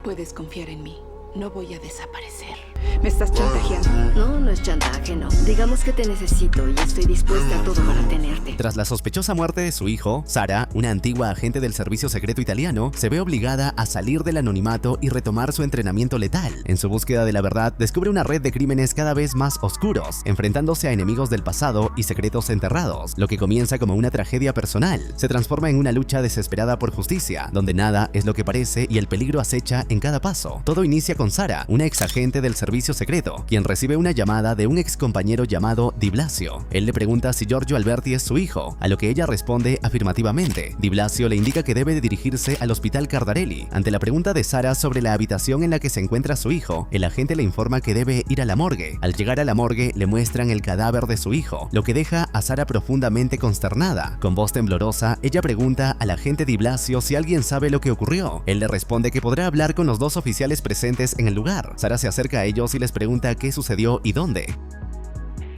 Puedes confiar en mí. No voy a desaparecer. ¿Me estás chantajeando? No, no es chantaje, no. Digamos que te necesito y estoy dispuesta a todo para tenerte. Tras la sospechosa muerte de su hijo, Sara, una antigua agente del servicio secreto italiano, se ve obligada a salir del anonimato y retomar su entrenamiento letal. En su búsqueda de la verdad, descubre una red de crímenes cada vez más oscuros, enfrentándose a enemigos del pasado y secretos enterrados. Lo que comienza como una tragedia personal se transforma en una lucha desesperada por justicia, donde nada es lo que parece y el peligro acecha en cada paso. Todo inicia con Sara, una ex agente del servicio secreto, quien recibe una llamada de un ex compañero llamado Di Blasio. Él le pregunta si Giorgio Alberti es su hijo, a lo que ella responde afirmativamente. Di Blasio le indica que debe dirigirse al hospital Cardarelli. Ante la pregunta de Sara sobre la habitación en la que se encuentra su hijo, el agente le informa que debe ir a la morgue. Al llegar a la morgue, le muestran el cadáver de su hijo, lo que deja a Sara profundamente consternada. Con voz temblorosa, ella pregunta al agente Di Blasio si alguien sabe lo que ocurrió. Él le responde que podrá hablar con los dos oficiales presentes en el lugar. Sara se acerca a ellos y les pregunta qué sucedió y dónde.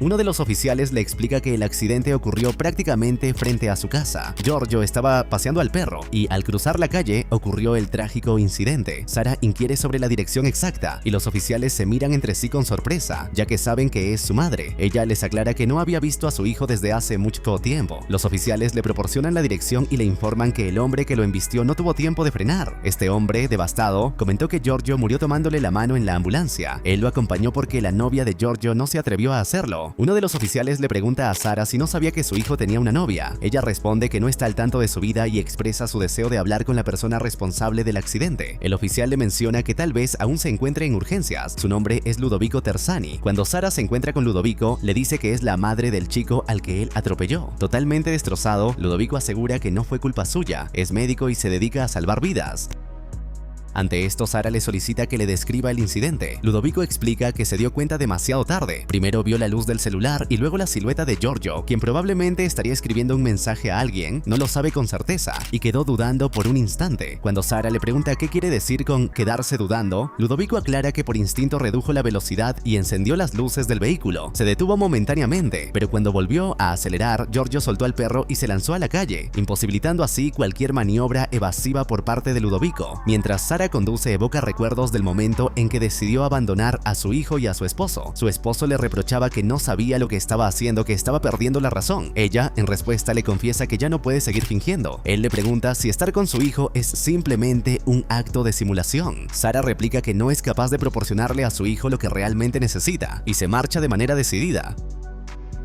Uno de los oficiales le explica que el accidente ocurrió prácticamente frente a su casa. Giorgio estaba paseando al perro y al cruzar la calle ocurrió el trágico incidente. Sara inquiere sobre la dirección exacta y los oficiales se miran entre sí con sorpresa, ya que saben que es su madre. Ella les aclara que no había visto a su hijo desde hace mucho tiempo. Los oficiales le proporcionan la dirección y le informan que el hombre que lo embistió no tuvo tiempo de frenar. Este hombre, devastado, comentó que Giorgio murió tomándole la mano en la ambulancia. Él lo acompañó porque la novia de Giorgio no se atrevió a hacerlo. Uno de los oficiales le pregunta a Sara si no sabía que su hijo tenía una novia. Ella responde que no está al tanto de su vida y expresa su deseo de hablar con la persona responsable del accidente. El oficial le menciona que tal vez aún se encuentre en urgencias. Su nombre es Ludovico Terzani. Cuando Sara se encuentra con Ludovico, le dice que es la madre del chico al que él atropelló. Totalmente destrozado, Ludovico asegura que no fue culpa suya. Es médico y se dedica a salvar vidas. Ante esto, Sara le solicita que le describa el incidente. Ludovico explica que se dio cuenta demasiado tarde. Primero vio la luz del celular y luego la silueta de Giorgio, quien probablemente estaría escribiendo un mensaje a alguien, no lo sabe con certeza, y quedó dudando por un instante. Cuando Sara le pregunta qué quiere decir con quedarse dudando, Ludovico aclara que por instinto redujo la velocidad y encendió las luces del vehículo. Se detuvo momentáneamente, pero cuando volvió a acelerar, Giorgio soltó al perro y se lanzó a la calle, imposibilitando así cualquier maniobra evasiva por parte de Ludovico. Mientras Sara conduce evoca recuerdos del momento en que decidió abandonar a su hijo y a su esposo. Su esposo le reprochaba que no sabía lo que estaba haciendo, que estaba perdiendo la razón. Ella, en respuesta, le confiesa que ya no puede seguir fingiendo. Él le pregunta si estar con su hijo es simplemente un acto de simulación. Sara replica que no es capaz de proporcionarle a su hijo lo que realmente necesita y se marcha de manera decidida.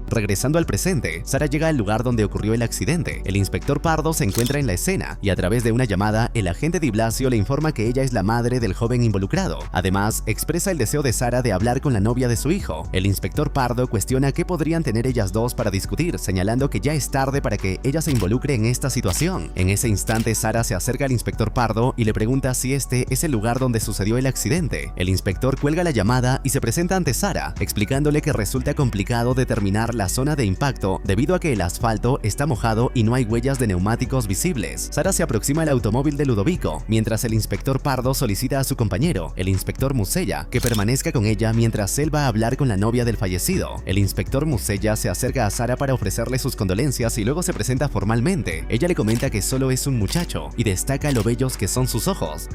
Regresando al presente, Sara llega al lugar donde ocurrió el accidente. El inspector Pardo se encuentra en la escena y a través de una llamada, el agente Di Blasio le informa que ella es la madre del joven involucrado. Además, expresa el deseo de Sara de hablar con la novia de su hijo. El inspector Pardo cuestiona qué podrían tener ellas dos para discutir, señalando que ya es tarde para que ella se involucre en esta situación. En ese instante, Sara se acerca al inspector Pardo y le pregunta si este es el lugar donde sucedió el accidente. El inspector cuelga la llamada y se presenta ante Sara, explicándole que resulta complicado determinar la zona de impacto debido a que el asfalto está mojado y no hay huellas de neumáticos visibles. Sara se aproxima al automóvil de Ludovico, mientras el inspector Pardo solicita a su compañero, el inspector Musella, que permanezca con ella mientras él va a hablar con la novia del fallecido. El inspector Musella se acerca a Sara para ofrecerle sus condolencias y luego se presenta formalmente. Ella le comenta que solo es un muchacho y destaca lo bellos que son sus ojos.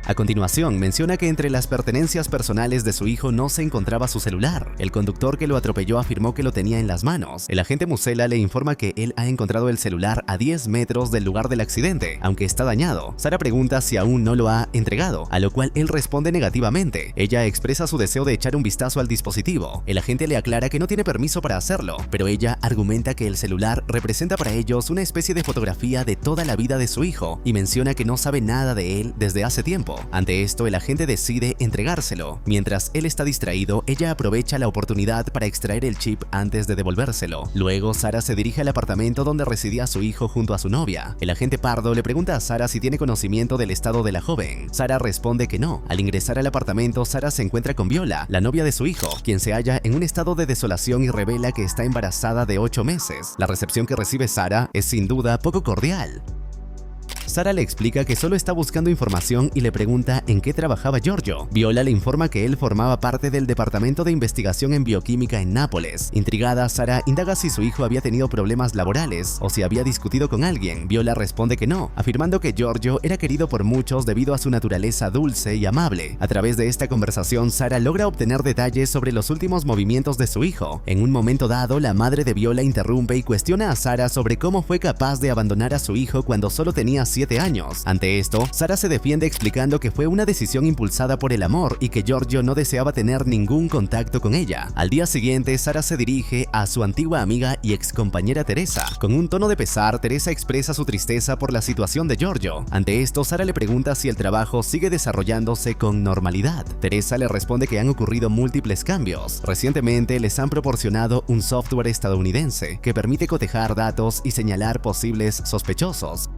A continuación, menciona que entre las pertenencias personales de su hijo no se encontraba su celular. El conductor que lo atropelló afirmó que lo tenía en las manos. El agente Musella le informa que él ha encontrado el celular a 10 metros del lugar del accidente, aunque está dañado. Sara pregunta si aún no lo ha entregado, a lo cual él responde negativamente. Ella expresa su deseo de echar un vistazo al dispositivo. El agente le aclara que no tiene permiso para hacerlo, pero ella argumenta que el celular representa para ellos una especie de fotografía de toda la vida de su hijo y menciona que no sabe nada de él desde hace tiempo. Ante esto, el agente decide entregárselo. Mientras él está distraído, ella aprovecha la oportunidad para extraer el chip antes de devolvérselo. Luego, Sara se dirige al apartamento donde residía su hijo junto a su novia. El agente Pardo le pregunta a Sara si tiene conocimiento del estado de la joven. Sara responde que no. Al ingresar al apartamento, Sara se encuentra con Viola, la novia de su hijo, quien se halla en un estado de desolación y revela que está embarazada de 8 meses. La recepción que recibe Sara es sin duda poco cordial. Sara le explica que solo está buscando información y le pregunta en qué trabajaba Giorgio. Viola le informa que él formaba parte del departamento de investigación en bioquímica en Nápoles. Intrigada, Sara indaga si su hijo había tenido problemas laborales o si había discutido con alguien. Viola responde que no, afirmando que Giorgio era querido por muchos debido a su naturaleza dulce y amable. A través de esta conversación, Sara logra obtener detalles sobre los últimos movimientos de su hijo. En un momento dado, la madre de Viola interrumpe y cuestiona a Sara sobre cómo fue capaz de abandonar a su hijo cuando solo tenía 7 años. Ante esto, Sara se defiende explicando que fue una decisión impulsada por el amor y que Giorgio no deseaba tener ningún contacto con ella. Al día siguiente, Sara se dirige a su antigua amiga y excompañera Teresa. Con un tono de pesar, Teresa expresa su tristeza por la situación de Giorgio. Ante esto, Sara le pregunta si el trabajo sigue desarrollándose con normalidad. Teresa le responde que han ocurrido múltiples cambios. Recientemente les han proporcionado un software estadounidense que permite cotejar datos y señalar posibles sospechosos.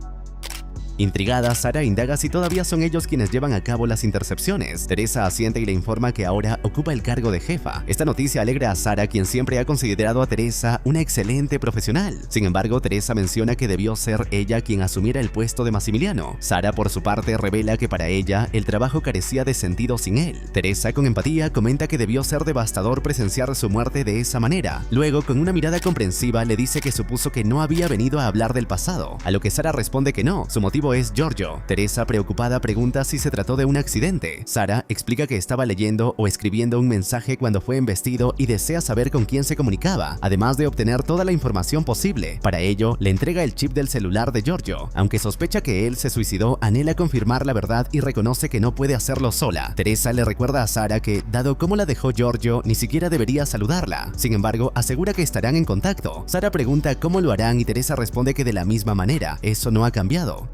Intrigada, Sara indaga si todavía son ellos quienes llevan a cabo las intercepciones. Teresa asiente y le informa que ahora ocupa el cargo de jefa. Esta noticia alegra a Sara, quien siempre ha considerado a Teresa una excelente profesional. Sin embargo, Teresa menciona que debió ser ella quien asumiera el puesto de Massimiliano. Sara, por su parte, revela que para ella el trabajo carecía de sentido sin él. Teresa, con empatía, comenta que debió ser devastador presenciar su muerte de esa manera. Luego, con una mirada comprensiva, le dice que supuso que no había venido a hablar del pasado, a lo que Sara responde que no, su motivo es Giorgio. Teresa, preocupada, pregunta si se trató de un accidente. Sara explica que estaba leyendo o escribiendo un mensaje cuando fue embestido y desea saber con quién se comunicaba, además de obtener toda la información posible. Para ello, le entrega el chip del celular de Giorgio. Aunque sospecha que él se suicidó, anhela confirmar la verdad y reconoce que no puede hacerlo sola. Teresa le recuerda a Sara que, dado cómo la dejó Giorgio, ni siquiera debería saludarla. Sin embargo, asegura que estarán en contacto. Sara pregunta cómo lo harán y Teresa responde que de la misma manera, eso no ha cambiado.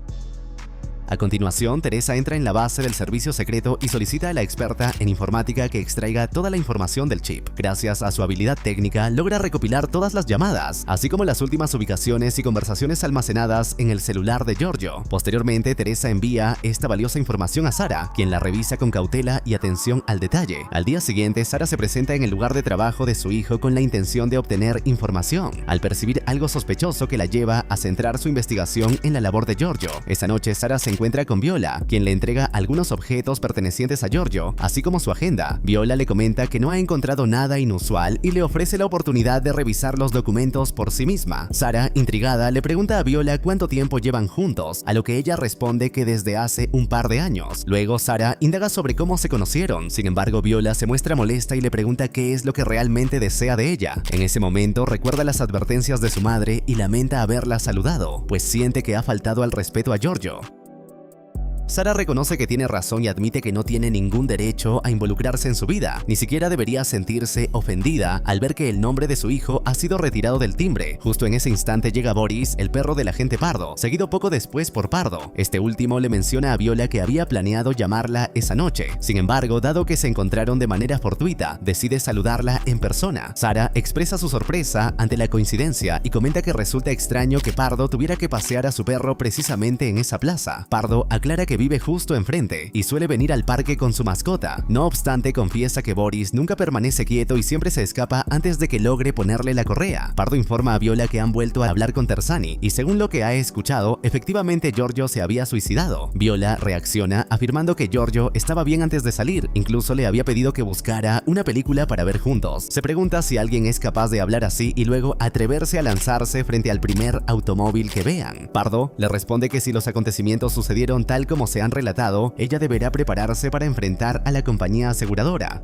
A continuación, Teresa entra en la base del servicio secreto y solicita a la experta en informática que extraiga toda la información del chip. Gracias a su habilidad técnica, logra recopilar todas las llamadas, así como las últimas ubicaciones y conversaciones almacenadas en el celular de Giorgio. Posteriormente, Teresa envía esta valiosa información a Sara, quien la revisa con cautela y atención al detalle. Al día siguiente, Sara se presenta en el lugar de trabajo de su hijo con la intención de obtener información, al percibir algo sospechoso que la lleva a centrar su investigación en la labor de Giorgio. Esa noche, Sara se encuentra con Viola, quien le entrega algunos objetos pertenecientes a Giorgio, así como su agenda. Viola le comenta que no ha encontrado nada inusual y le ofrece la oportunidad de revisar los documentos por sí misma. Sara, intrigada, le pregunta a Viola cuánto tiempo llevan juntos, a lo que ella responde que desde hace un par de años. Luego, Sara indaga sobre cómo se conocieron. Sin embargo, Viola se muestra molesta y le pregunta qué es lo que realmente desea de ella. En ese momento, recuerda las advertencias de su madre y lamenta haberla saludado, pues siente que ha faltado al respeto a Giorgio. Sara reconoce que tiene razón y admite que no tiene ningún derecho a involucrarse en su vida, ni siquiera debería sentirse ofendida al ver que el nombre de su hijo ha sido retirado del timbre. Justo en ese instante llega Boris, el perro del agente Pardo, seguido poco después por Pardo. Este último le menciona a Viola que había planeado llamarla esa noche. Sin embargo, dado que se encontraron de manera fortuita, decide saludarla en persona. Sara expresa su sorpresa ante la coincidencia y comenta que resulta extraño que Pardo tuviera que pasear a su perro precisamente en esa plaza. Pardo aclara que vive justo enfrente y suele venir al parque con su mascota. No obstante, confiesa que Boris nunca permanece quieto y siempre se escapa antes de que logre ponerle la correa. Pardo informa a Viola que han vuelto a hablar con Terzani y según lo que ha escuchado, efectivamente Giorgio se había suicidado. Viola reacciona afirmando que Giorgio estaba bien antes de salir, incluso le había pedido que buscara una película para ver juntos. Se pregunta si alguien es capaz de hablar así y luego atreverse a lanzarse frente al primer automóvil que vean. Pardo le responde que si los acontecimientos sucedieron tal como se han relatado, ella deberá prepararse para enfrentar a la compañía aseguradora.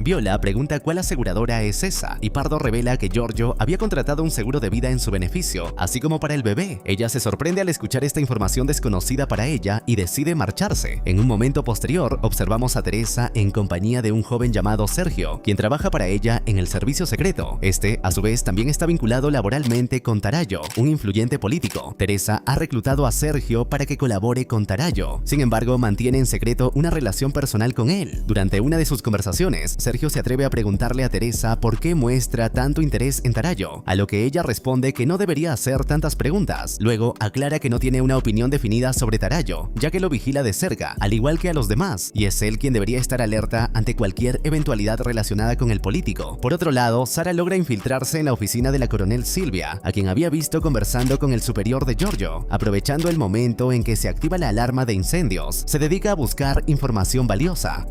Viola pregunta cuál aseguradora es esa, y Pardo revela que Giorgio había contratado un seguro de vida en su beneficio, así como para el bebé. Ella se sorprende al escuchar esta información desconocida para ella y decide marcharse. En un momento posterior, observamos a Teresa en compañía de un joven llamado Sergio, quien trabaja para ella en el servicio secreto. Este, a su vez, también está vinculado laboralmente con Tarayo, un influyente político. Teresa ha reclutado a Sergio para que colabore con Tarayo. Sin embargo, mantiene en secreto una relación personal con él. Durante una de sus conversaciones, Sergio Sergio se atreve a preguntarle a Teresa por qué muestra tanto interés en Tarayo, a lo que ella responde que no debería hacer tantas preguntas. Luego aclara que no tiene una opinión definida sobre Tarayo, ya que lo vigila de cerca, al igual que a los demás, y es él quien debería estar alerta ante cualquier eventualidad relacionada con el político. Por otro lado, Sara logra infiltrarse en la oficina de la coronel Silvia, a quien había visto conversando con el superior de Giorgio. Aprovechando el momento en que se activa la alarma de incendios, se dedica a buscar información valiosa.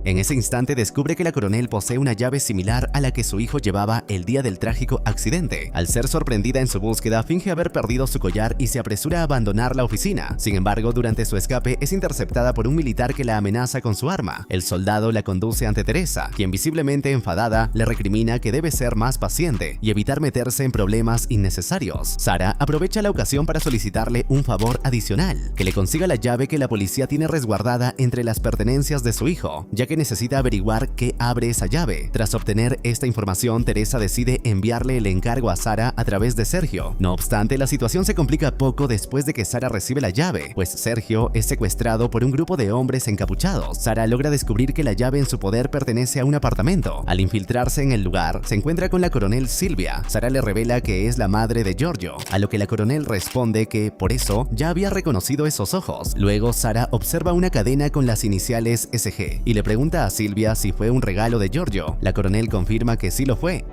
En ese instante descubre que la coronel posee una llave similar a la que su hijo llevaba el día del trágico accidente. Al ser sorprendida en su búsqueda, finge haber perdido su collar y se apresura a abandonar la oficina. Sin embargo, durante su escape es interceptada por un militar que la amenaza con su arma. El soldado la conduce ante Teresa, quien visiblemente enfadada le recrimina que debe ser más paciente y evitar meterse en problemas innecesarios. Sara aprovecha la ocasión para solicitarle un favor adicional, que le consiga la llave que la policía tiene resguardada entre las pertenencias de su hijo, ya que necesita averiguar qué abre esa llave. Tras obtener esta información, Teresa decide enviarle el encargo a Sara a través de Sergio. No obstante, la situación se complica poco después de que Sara recibe la llave, pues Sergio es secuestrado por un grupo de hombres encapuchados. Sara logra descubrir que la llave en su poder pertenece a un apartamento. Al infiltrarse en el lugar, se encuentra con la coronel Silvia. Sara le revela que es la madre de Giorgio, a lo que la coronel responde que, por eso, ya había reconocido esos ojos. Luego, Sara observa una cadena con las iniciales SG y le pregunta a Silvia si fue un regalo de Giorgio. La coronel confirma que sí lo fue.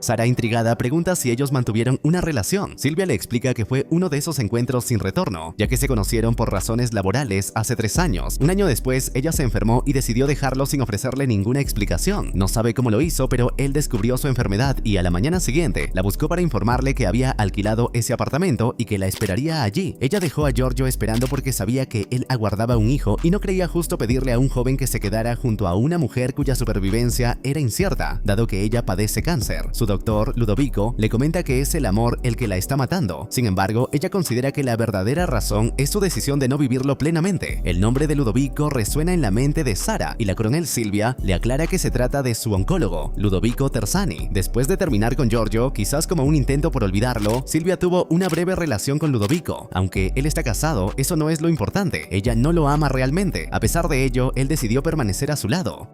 Sara, intrigada, pregunta si ellos mantuvieron una relación. Silvia le explica que fue uno de esos encuentros sin retorno, ya que se conocieron por razones laborales hace 3 años. Un año después, ella se enfermó y decidió dejarlo sin ofrecerle ninguna explicación. No sabe cómo lo hizo, pero él descubrió su enfermedad y a la mañana siguiente la buscó para informarle que había alquilado ese apartamento y que la esperaría allí. Ella dejó a Giorgio esperando porque sabía que él aguardaba un hijo y no creía justo pedirle a un joven que se quedara junto a una mujer cuya supervivencia era incierta, dado que ella padece cáncer. Su doctor, Ludovico, le comenta que es el amor el que la está matando. Sin embargo, ella considera que la verdadera razón es su decisión de no vivirlo plenamente. El nombre de Ludovico resuena en la mente de Sara y la coronel Silvia le aclara que se trata de su oncólogo, Ludovico Terzani. Después de terminar con Giorgio, quizás como un intento por olvidarlo, Silvia tuvo una breve relación con Ludovico. Aunque él está casado, eso no es lo importante. Ella no lo ama realmente. A pesar de ello, él decidió permanecer a su lado.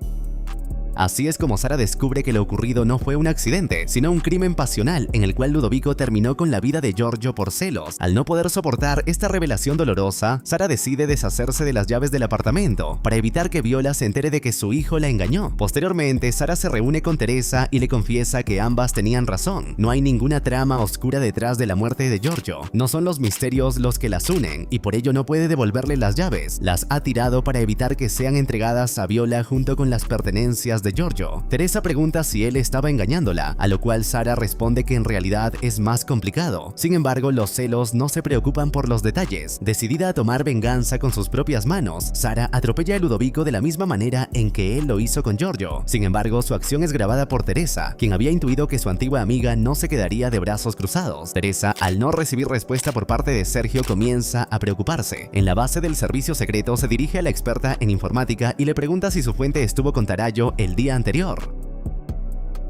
Así es como Sara descubre que lo ocurrido no fue un accidente, sino un crimen pasional en el cual Ludovico terminó con la vida de Giorgio por celos. Al no poder soportar esta revelación dolorosa, Sara decide deshacerse de las llaves del apartamento para evitar que Viola se entere de que su hijo la engañó. Posteriormente, Sara se reúne con Teresa y le confiesa que ambas tenían razón. No hay ninguna trama oscura detrás de la muerte de Giorgio. No son los misterios los que las unen y por ello no puede devolverle las llaves. Las ha tirado para evitar que sean entregadas a Viola junto con las pertenencias de Giorgio. Teresa pregunta si él estaba engañándola, a lo cual Sara responde que en realidad es más complicado. Sin embargo, los celos no se preocupan por los detalles. Decidida a tomar venganza con sus propias manos, Sara atropella a Ludovico de la misma manera en que él lo hizo con Giorgio. Sin embargo, su acción es grabada por Teresa, quien había intuido que su antigua amiga no se quedaría de brazos cruzados. Teresa, al no recibir respuesta por parte de Sergio, comienza a preocuparse. En la base del servicio secreto se dirige a la experta en informática y le pregunta si su fuente estuvo con Tarayo el día anterior.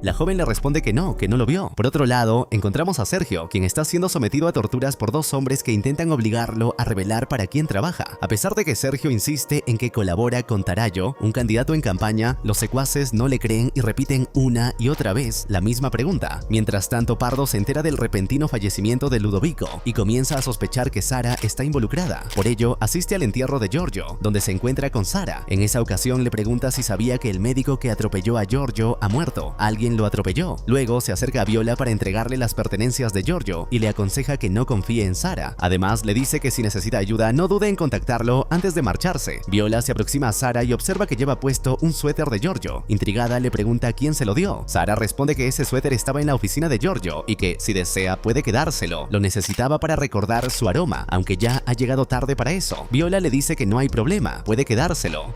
La joven le responde que no lo vio. Por otro lado, encontramos a Sergio, quien está siendo sometido a torturas por 2 hombres que intentan obligarlo a revelar para quién trabaja. A pesar de que Sergio insiste en que colabora con Tarayo, un candidato en campaña, los secuaces no le creen y repiten una y otra vez la misma pregunta. Mientras tanto, Pardo se entera del repentino fallecimiento de Ludovico y comienza a sospechar que Sara está involucrada. Por ello, asiste al entierro de Giorgio, donde se encuentra con Sara. En esa ocasión le pregunta si sabía que el médico que atropelló a Giorgio ha muerto. Alguien lo atropelló. Luego se acerca a Viola para entregarle las pertenencias de Giorgio y le aconseja que no confíe en Sara. Además, le dice que si necesita ayuda no dude en contactarlo antes de marcharse. Viola se aproxima a Sara y observa que lleva puesto un suéter de Giorgio. Intrigada, le pregunta quién se lo dio. Sara responde que ese suéter estaba en la oficina de Giorgio y que, si desea, puede quedárselo. Lo necesitaba para recordar su aroma, aunque ya ha llegado tarde para eso. Viola le dice que no hay problema, puede quedárselo.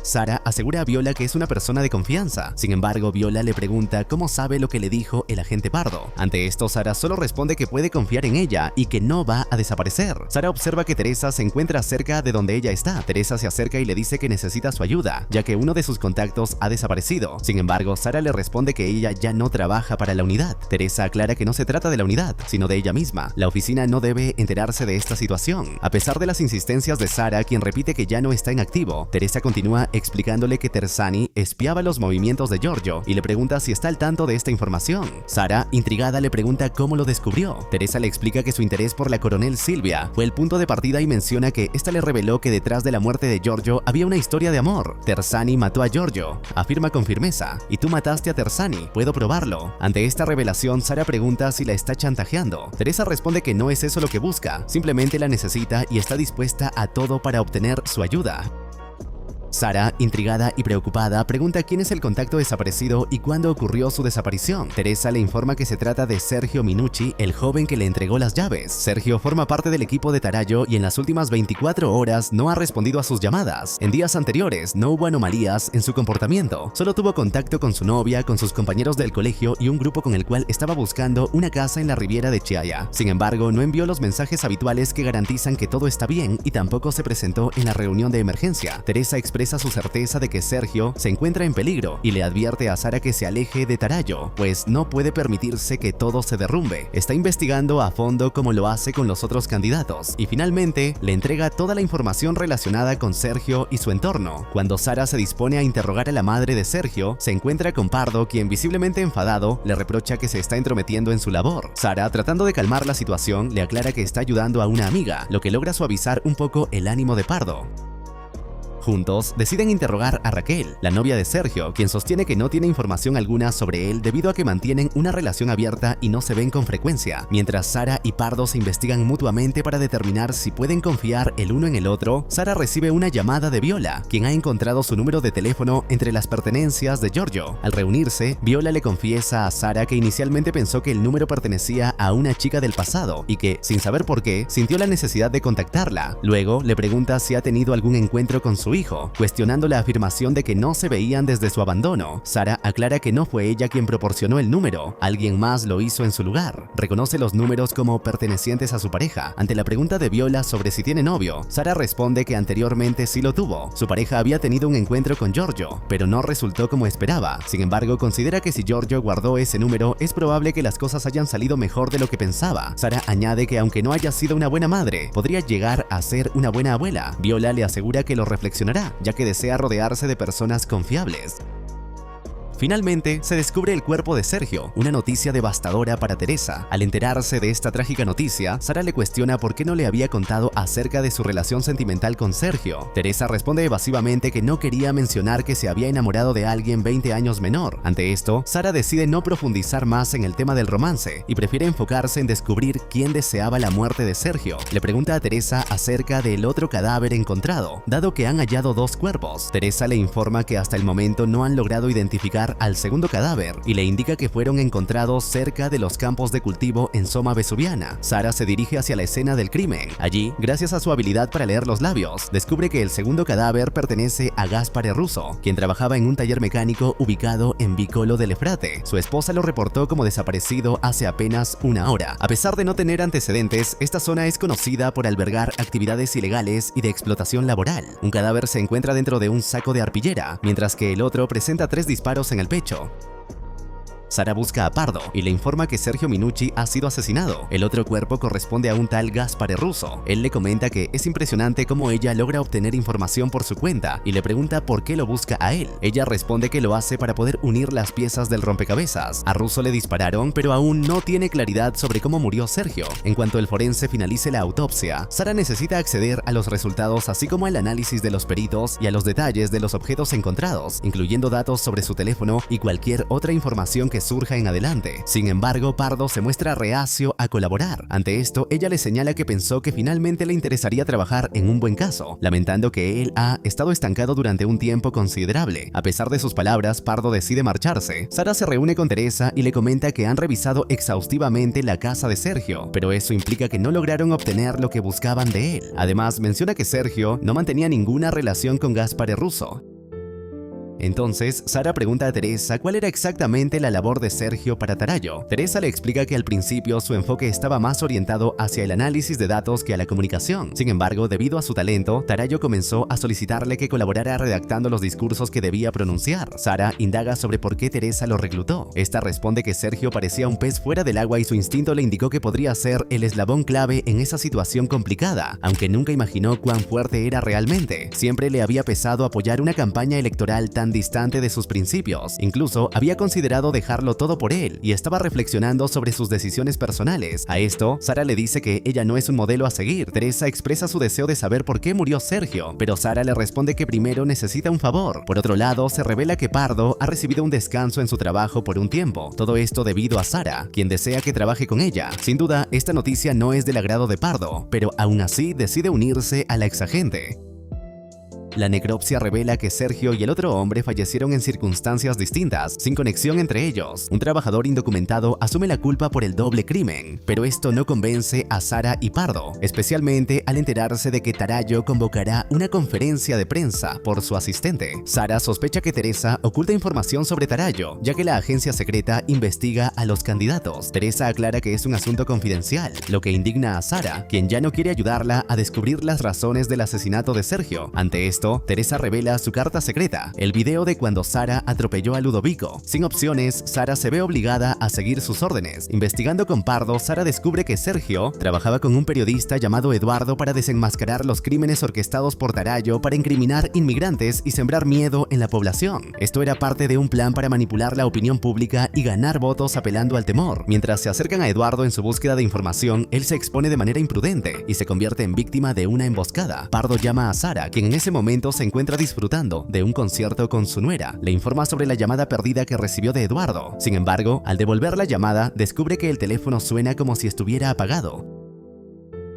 Sara asegura a Viola que es una persona de confianza. Sin embargo, Viola le pregunta cómo sabe lo que le dijo el agente Pardo. Ante esto, Sara solo responde que puede confiar en ella y que no va a desaparecer. Sara observa que Teresa se encuentra cerca de donde ella está. Teresa se acerca y le dice que necesita su ayuda, ya que uno de sus contactos ha desaparecido. Sin embargo, Sara le responde que ella ya no trabaja para la unidad. Teresa aclara que no se trata de la unidad, sino de ella misma. La oficina no debe enterarse de esta situación. A pesar de las insistencias de Sara, quien repite que ya no está en activo, Teresa continúa explicándole que Tersani espiaba los movimientos de Giorgio y le pregunta si está al tanto de esta información. Sara, intrigada, le pregunta cómo lo descubrió. Teresa le explica que su interés por la coronel Silvia fue el punto de partida y menciona que esta le reveló que detrás de la muerte de Giorgio había una historia de amor. Tersani mató a Giorgio, afirma con firmeza, y tú mataste a Tersani, puedo probarlo. Ante esta revelación, Sara pregunta si la está chantajeando. Teresa responde que no es eso lo que busca, simplemente la necesita y está dispuesta a todo para obtener su ayuda. Sara, intrigada y preocupada, pregunta quién es el contacto desaparecido y cuándo ocurrió su desaparición. Teresa le informa que se trata de Sergio Minucci, el joven que le entregó las llaves. Sergio forma parte del equipo de Tarayo y en las últimas 24 horas no ha respondido a sus llamadas. En días anteriores no hubo anomalías en su comportamiento, solo tuvo contacto con su novia, con sus compañeros del colegio y un grupo con el cual estaba buscando una casa en la Riviera de Chiaia. Sin embargo, no envió los mensajes habituales que garantizan que todo está bien y tampoco se presentó en la reunión de emergencia. Teresa expresa su certeza de que Sergio se encuentra en peligro y le advierte a Sara que se aleje de Tarayo, pues no puede permitirse que todo se derrumbe. Está investigando a fondo como lo hace con los otros candidatos y finalmente le entrega toda la información relacionada con Sergio y su entorno. Cuando Sara se dispone a interrogar a la madre de Sergio, se encuentra con Pardo, quien visiblemente enfadado le reprocha que se está entrometiendo en su labor. Sara, tratando de calmar la situación, le aclara que está ayudando a una amiga, lo que logra suavizar un poco el ánimo de Pardo. Juntos, deciden interrogar a Raquel, la novia de Sergio, quien sostiene que no tiene información alguna sobre él debido a que mantienen una relación abierta y no se ven con frecuencia. Mientras Sara y Pardo se investigan mutuamente para determinar si pueden confiar el uno en el otro, Sara recibe una llamada de Viola, quien ha encontrado su número de teléfono entre las pertenencias de Giorgio. Al reunirse, Viola le confiesa a Sara que inicialmente pensó que el número pertenecía a una chica del pasado y que, sin saber por qué, sintió la necesidad de contactarla. Luego, le pregunta si ha tenido algún encuentro con su hijo, cuestionando la afirmación de que no se veían desde su abandono. Sara aclara que no fue ella quien proporcionó el número, alguien más lo hizo en su lugar. Reconoce los números como pertenecientes a su pareja. Ante la pregunta de Viola sobre si tiene novio, Sara responde que anteriormente sí lo tuvo. Su pareja había tenido un encuentro con Giorgio, pero no resultó como esperaba. Sin embargo, considera que si Giorgio guardó ese número, es probable que las cosas hayan salido mejor de lo que pensaba. Sara añade que aunque no haya sido una buena madre, podría llegar a ser una buena abuela. Viola le asegura que lo reflexionará, ya que desea rodearse de personas confiables. Finalmente, se descubre el cuerpo de Sergio, una noticia devastadora para Teresa. Al enterarse de esta trágica noticia, Sara le cuestiona por qué no le había contado acerca de su relación sentimental con Sergio. Teresa responde evasivamente que no quería mencionar que se había enamorado de alguien 20 años menor. Ante esto, Sara decide no profundizar más en el tema del romance y prefiere enfocarse en descubrir quién deseaba la muerte de Sergio. Le pregunta a Teresa acerca del otro cadáver encontrado, dado que han hallado dos cuerpos. Teresa le informa que hasta el momento no han logrado identificar al segundo cadáver y le indica que fueron encontrados cerca de los campos de cultivo en Somma Vesuviana. Sara se dirige hacia la escena del crimen. Allí, gracias a su habilidad para leer los labios, descubre que el segundo cadáver pertenece a Gaspare Russo, quien trabajaba en un taller mecánico ubicado en Vicolo del Efrate. Su esposa lo reportó como desaparecido hace apenas una hora. A pesar de no tener antecedentes, esta zona es conocida por albergar actividades ilegales y de explotación laboral. Un cadáver se encuentra dentro de un saco de arpillera, mientras que el otro presenta 3 disparos en el pecho. Sara busca a Pardo y le informa que Sergio Minucci ha sido asesinado. El otro cuerpo corresponde a un tal Gaspare Russo. Él le comenta que es impresionante cómo ella logra obtener información por su cuenta y le pregunta por qué lo busca a él. Ella responde que lo hace para poder unir las piezas del rompecabezas. A Russo le dispararon, pero aún no tiene claridad sobre cómo murió Sergio. En cuanto el forense finalice la autopsia, Sara necesita acceder a los resultados así como al análisis de los peritos y a los detalles de los objetos encontrados, incluyendo datos sobre su teléfono y cualquier otra información que surja en adelante. Sin embargo, Pardo se muestra reacio a colaborar. Ante esto, ella le señala que pensó que finalmente le interesaría trabajar en un buen caso, lamentando que él ha estado estancado durante un tiempo considerable. A pesar de sus palabras, Pardo decide marcharse. Sara se reúne con Teresa y le comenta que han revisado exhaustivamente la casa de Sergio, pero eso implica que no lograron obtener lo que buscaban de él. Además, menciona que Sergio no mantenía ninguna relación con Gaspare Russo. Entonces, Sara pregunta a Teresa cuál era exactamente la labor de Sergio para Tarayo. Teresa le explica que al principio su enfoque estaba más orientado hacia el análisis de datos que a la comunicación. Sin embargo, debido a su talento, Tarayo comenzó a solicitarle que colaborara redactando los discursos que debía pronunciar. Sara indaga sobre por qué Teresa lo reclutó. Esta responde que Sergio parecía un pez fuera del agua y su instinto le indicó que podría ser el eslabón clave en esa situación complicada, aunque nunca imaginó cuán fuerte era realmente. Siempre le había pesado apoyar una campaña electoral tan distante de sus principios. Incluso había considerado dejarlo todo por él y estaba reflexionando sobre sus decisiones personales. A esto, Sara le dice que ella no es un modelo a seguir. Teresa expresa su deseo de saber por qué murió Sergio, pero Sara le responde que primero necesita un favor. Por otro lado, se revela que Pardo ha recibido un descanso en su trabajo por un tiempo. Todo esto debido a Sara, quien desea que trabaje con ella. Sin duda, esta noticia no es del agrado de Pardo, pero aún así decide unirse a la exagente. La necropsia revela que Sergio y el otro hombre fallecieron en circunstancias distintas, sin conexión entre ellos. Un trabajador indocumentado asume la culpa por el doble crimen, pero esto no convence a Sara y Pardo, especialmente al enterarse de que Tarayo convocará una conferencia de prensa por su asistente. Sara sospecha que Teresa oculta información sobre Tarayo, ya que la agencia secreta investiga a los candidatos. Teresa aclara que es un asunto confidencial, lo que indigna a Sara, quien ya no quiere ayudarla a descubrir las razones del asesinato de Sergio. Ante esto, Teresa revela su carta secreta, el video de cuando Sara atropelló a Ludovico. Sin opciones, Sara se ve obligada a seguir sus órdenes. Investigando con Pardo, Sara descubre que Sergio trabajaba con un periodista llamado Eduardo para desenmascarar los crímenes orquestados por Tarayo para incriminar inmigrantes y sembrar miedo en la población. Esto era parte de un plan para manipular la opinión pública y ganar votos apelando al temor. Mientras se acercan a Eduardo en su búsqueda de información, él se expone de manera imprudente y se convierte en víctima de una emboscada. Pardo llama a Sara, quien en ese momento se encuentra disfrutando de un concierto con su nuera. Le informa sobre la llamada perdida que recibió de Eduardo. Sin embargo, al devolver la llamada, descubre que el teléfono suena como si estuviera apagado.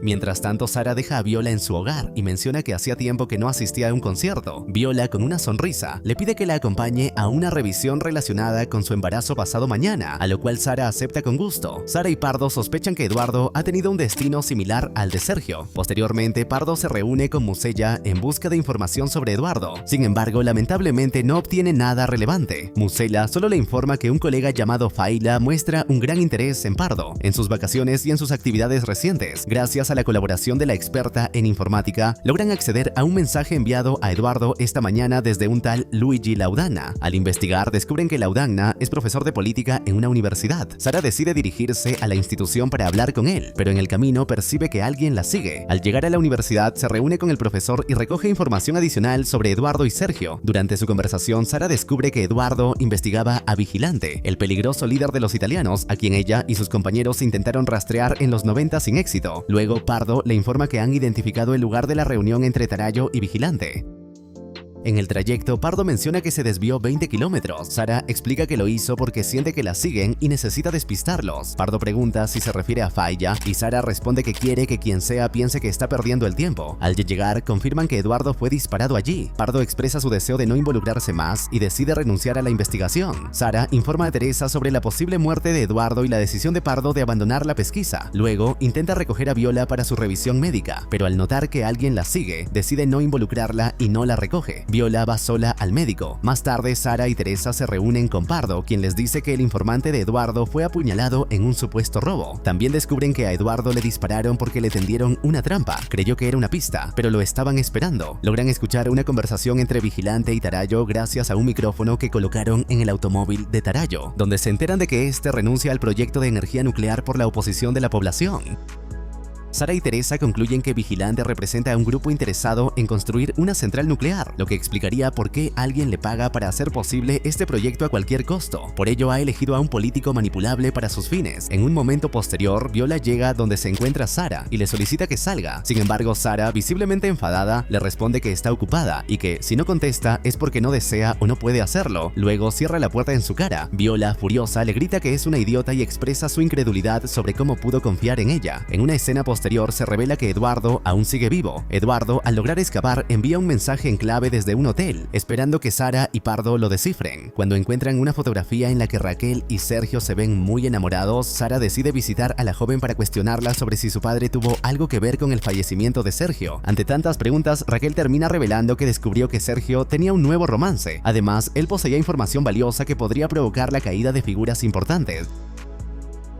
Mientras tanto, Sara deja a Viola en su hogar y menciona que hacía tiempo que no asistía a un concierto. Viola, con una sonrisa, le pide que la acompañe a una revisión relacionada con su embarazo pasado mañana, a lo cual Sara acepta con gusto. Sara y Pardo sospechan que Eduardo ha tenido un destino similar al de Sergio. Posteriormente, Pardo se reúne con Musella en busca de información sobre Eduardo. Sin embargo, lamentablemente no obtiene nada relevante. Musella solo le informa que un colega llamado Faila muestra un gran interés en Pardo, en sus vacaciones y en sus actividades recientes. Gracias a la colaboración de la experta en informática, logran acceder a un mensaje enviado a Eduardo esta mañana desde un tal Luigi Laudana. Al investigar, descubren que Laudana es profesor de política en una universidad. Sara decide dirigirse a la institución para hablar con él, pero en el camino percibe que alguien la sigue. Al llegar a la universidad, se reúne con el profesor y recoge información adicional sobre Eduardo y Sergio. Durante su conversación, Sara descubre que Eduardo investigaba a Vigilante, el peligroso líder de los italianos, a quien ella y sus compañeros intentaron rastrear en los 90 sin éxito. Luego, Pardo le informa que han identificado el lugar de la reunión entre Tarayo y Vigilante. En el trayecto, Pardo menciona que se desvió 20 kilómetros. Sara explica que lo hizo porque siente que la siguen y necesita despistarlos. Pardo pregunta si se refiere a Falla y Sara responde que quiere que quien sea piense que está perdiendo el tiempo. Al llegar, confirman que Eduardo fue disparado allí. Pardo expresa su deseo de no involucrarse más y decide renunciar a la investigación. Sara informa a Teresa sobre la posible muerte de Eduardo y la decisión de Pardo de abandonar la pesquisa. Luego, intenta recoger a Viola para su revisión médica, pero al notar que alguien la sigue, decide no involucrarla y no la recoge. Viola va sola al médico. Más tarde, Sara y Teresa se reúnen con Pardo, quien les dice que el informante de Eduardo fue apuñalado en un supuesto robo. También descubren que a Eduardo le dispararon porque le tendieron una trampa. Creyó que era una pista, pero lo estaban esperando. Logran escuchar una conversación entre Vigilante y Tarayo gracias a un micrófono que colocaron en el automóvil de Tarayo, donde se enteran de que este renuncia al proyecto de energía nuclear por la oposición de la población. Sara y Teresa concluyen que Vigilante representa a un grupo interesado en construir una central nuclear, lo que explicaría por qué alguien le paga para hacer posible este proyecto a cualquier costo. Por ello ha elegido a un político manipulable para sus fines. En un momento posterior, Viola llega donde se encuentra Sara y le solicita que salga. Sin embargo, Sara, visiblemente enfadada, le responde que está ocupada y que si no contesta es porque no desea o no puede hacerlo. Luego cierra la puerta en su cara. Viola, furiosa, le grita que es una idiota y expresa su incredulidad sobre cómo pudo confiar en ella. En una escena posterior, posterior se revela que Eduardo aún sigue vivo. Eduardo, al lograr escapar, envía un mensaje en clave desde un hotel, esperando que Sara y Pardo lo descifren. Cuando encuentran una fotografía en la que Raquel y Sergio se ven muy enamorados, Sara decide visitar a la joven para cuestionarla sobre si su padre tuvo algo que ver con el fallecimiento de Sergio. Ante tantas preguntas, Raquel termina revelando que descubrió que Sergio tenía un nuevo romance. Además, él poseía información valiosa que podría provocar la caída de figuras importantes.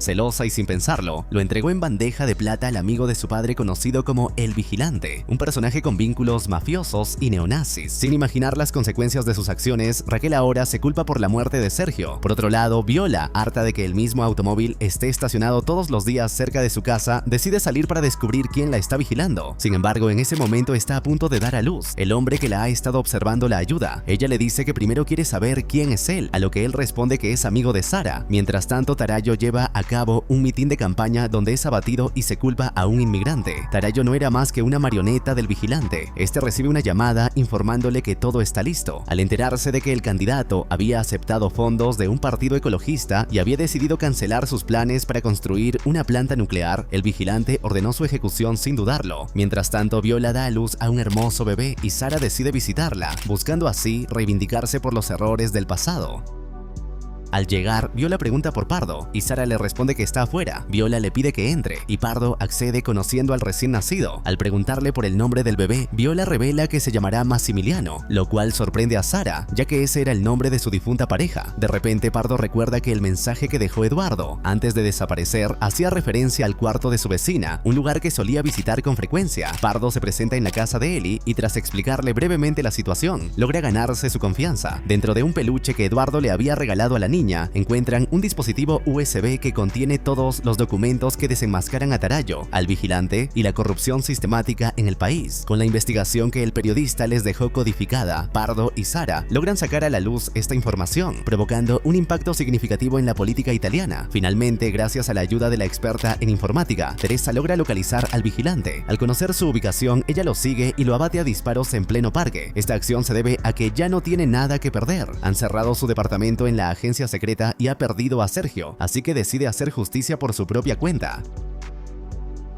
Celosa y sin pensarlo, lo entregó en bandeja de plata al amigo de su padre conocido como El Vigilante, un personaje con vínculos mafiosos y neonazis. Sin imaginar las consecuencias de sus acciones, Raquel ahora se culpa por la muerte de Sergio. Por otro lado, Viola, harta de que el mismo automóvil esté estacionado todos los días cerca de su casa, decide salir para descubrir quién la está vigilando. Sin embargo, en ese momento está a punto de dar a luz. El hombre que la ha estado observando la ayuda. Ella le dice que primero quiere saber quién es él, a lo que él responde que es amigo de Sara. Mientras tanto, Tarayo lleva a cabo un mitin de campaña donde es abatido y se culpa a un inmigrante. Tarayo no era más que una marioneta del vigilante. Este recibe una llamada informándole que todo está listo. Al enterarse de que el candidato había aceptado fondos de un partido ecologista y había decidido cancelar sus planes para construir una planta nuclear, el vigilante ordenó su ejecución sin dudarlo. Mientras tanto, Viola da a luz a un hermoso bebé y Sara decide visitarla, buscando así reivindicarse por los errores del pasado. Al llegar, Viola pregunta por Pardo y Sara le responde que está afuera. Viola le pide que entre y Pardo accede conociendo al recién nacido. Al preguntarle por el nombre del bebé, Viola revela que se llamará Maximiliano, lo cual sorprende a Sara, ya que ese era el nombre de su difunta pareja. De repente, Pardo recuerda que el mensaje que dejó Eduardo antes de desaparecer hacía referencia al cuarto de su vecina, un lugar que solía visitar con frecuencia. Pardo se presenta en la casa de Eli y tras explicarle brevemente la situación, logra ganarse su confianza. Dentro de un peluche que Eduardo le había regalado a la niña, encuentran un dispositivo USB que contiene todos los documentos que desenmascaran a Tarayo, al vigilante y la corrupción sistemática en el país. Con la investigación que el periodista les dejó codificada, Pardo y Sara logran sacar a la luz esta información, provocando un impacto significativo en la política italiana. Finalmente, gracias a la ayuda de la experta en informática, Teresa logra localizar al vigilante. Al conocer su ubicación, ella lo sigue y lo abate a disparos en pleno parque. Esta acción se debe a que ya no tiene nada que perder. Han cerrado su departamento en la agencia secreta y ha perdido a Sergio, así que decide hacer justicia por su propia cuenta.